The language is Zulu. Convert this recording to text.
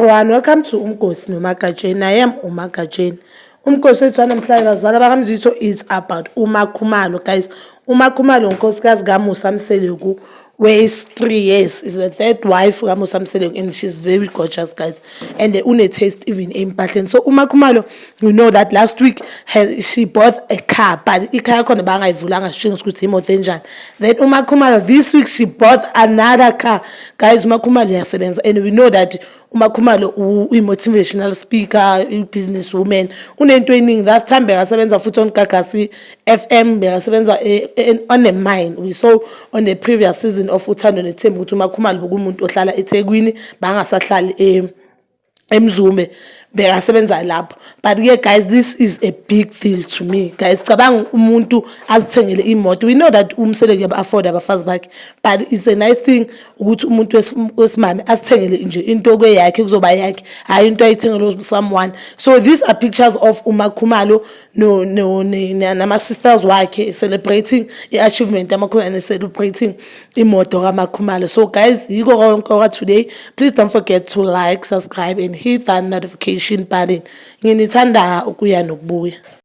Everyone, welcome to Umkosi noMagajeni. I am uMagajeni. Umkosi wethu namhlanje bazala bakamzitho is about uMakhumalo, guys. uMakhumalo unkosikazi kaMseleku, where is 3 years, is the third wife kaMseleku, and she's very gorgeous, guys, and une taste even empahleni. So uMakhumalo, we know that last week she bought a car, but ikhaya khona bangayivulanga sishinga ukuthi imoto enjani. Then uMakhumalo this week she bought another car, guys. uMakhumalo uyasebenza, and we know that uMakhumalo motivational speaker, business woman, unento eningi. Last time bekasebenza futhi on Kakasi FM, bekasebenza on the mine. We saw on the previous season of Uthando Nes'Thembu ukuthi uMakhumalo bokumuntu ohlala eThekwini bangasahlali eMzume, bekasebenza lapho. But yeah, guys, this is a big deal to me, guys. Cabanga umuntu azithengele imoto. We know that Mseleku afford abafazi bakhe, but it's a nice thing ukuthi umuntu wesimame azithengele nje into kweyakhe kuzoba yakhe, hayi into ayithengele someone. So these are pictures of uMakhumalo nama sisters wakhe celebrating the achievement yaMakhumalo and celebrating imoto kaMakhumalo. So guys, yiko konke today. Please don't forget to like, subscribe and hit that notification button. Nginithanda ukuya nokubuya.